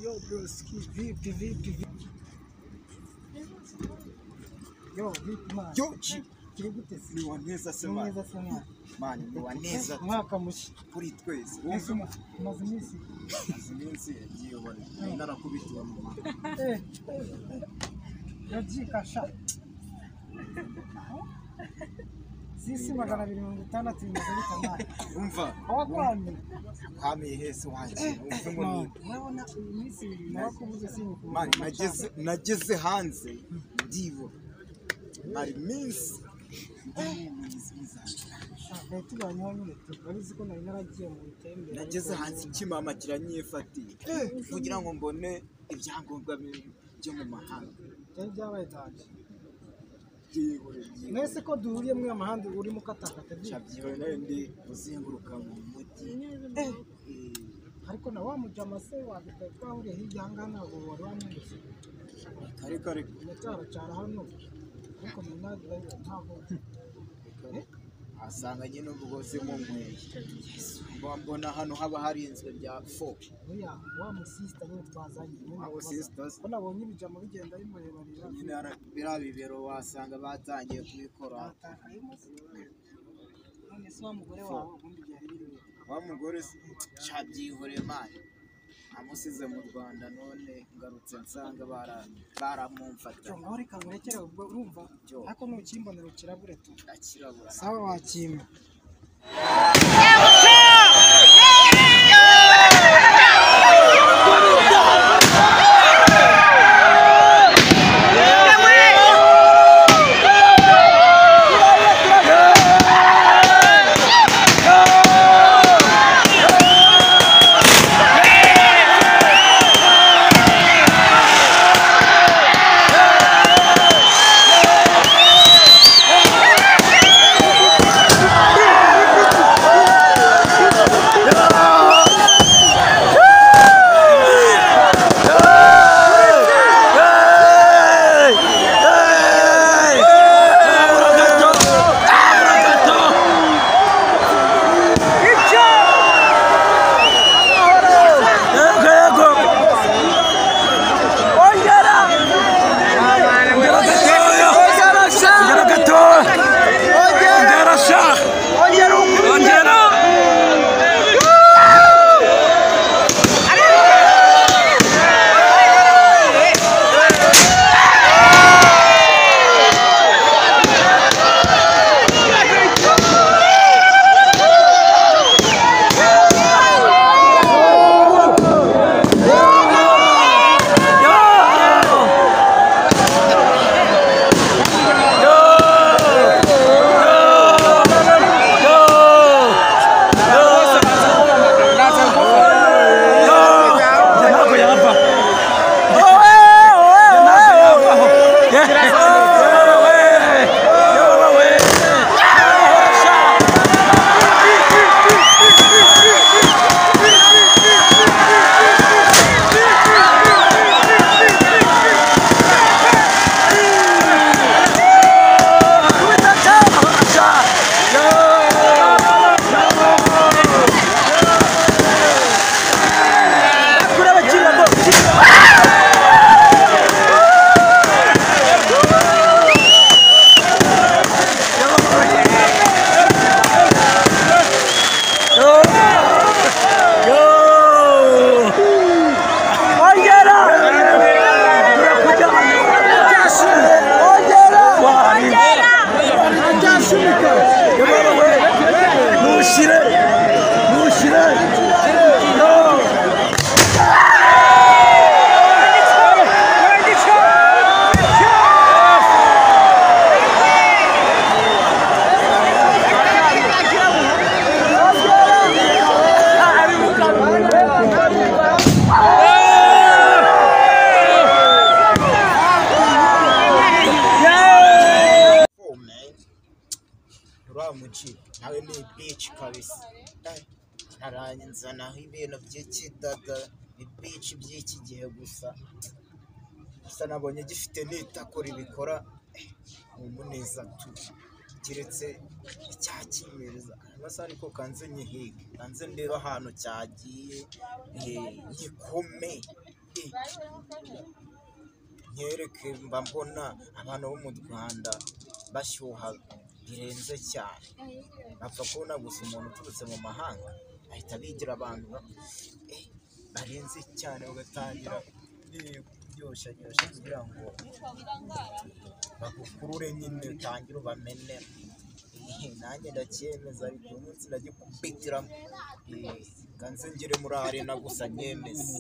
Yo, broski, vipi. Yo, vipi man. Yo, kiri gute se? ni waneza sema. Neza sana. Man, ni waneza. Mwaka mushya. Kuri twese. Maze iminsi. Iminsi yagiye bari. Narakubitiwe mu mama. Yajikasha. Sisi 260 bimaze bitamara. Umva. Awakwamye. Kwamiye hese wanje. Umva ngo urabona iminsi narakubuze sinyuka. man, nageze hanze ndibo. Ari minsi. Tubanye nyine turabizi ko nari naragiye mu bitembere. Nageze hanze ikimama kiranyifatiye. Kugira ngo mbone ibyangombwa byo mu mahanga. Cyari byabaye danje. Nese ko duhuriye mu mahanga uri mu katakata byi. Cyabyihora ndi uzenguruka mu mujyi. Ariko na wa mujama se wabita twahuriye hirya ngana ngo wari wamwise. Kare. Cyara hano. Ariko ninagira ntabwo. Asanganye n'ubugozi mu mweye. Mbona hano haba harinzwe bya fo. Oya, wa musista niwe twazanye. Abo sisters. Bona bonye bijama bigenda bimurebarira. Nyine birabibero wasanga batangiye kubikora. None se wa mugore wawe ubundi byari biri. Wa mugore cyabyihore mani. Amusize mu Rwanda none ngarutse nsanga baramumfata. Ngo reka murekere ubwo urumva. Ariko nukimbonera ukirabure tu. Akirabura. Sawa wakimba. nawe ni bitch kabisa. Ntaranzanaho ibintu by'ikidada bitch by'iki gihe gusa nabonye gifite n'itako ribikora umuneza tu kiretse icyakimereza basa ariko kanze nyihiga kanze ndero ahantu cyagiye ngikome nyereke mba mbona abantu bo mu Rwanda bashyuha birenze cyane, bapfa kubona gusa umuntu uturutse mu mahanga ahita bigira abantu barenze cyane, bagatangira kuryoshya kugira ngo bagukurure nyine utangire ubamene. Nanjye ndacyemeza ariko uyu munsi ndagikubitiramo, nze ngere muri arena gusa nyemeze.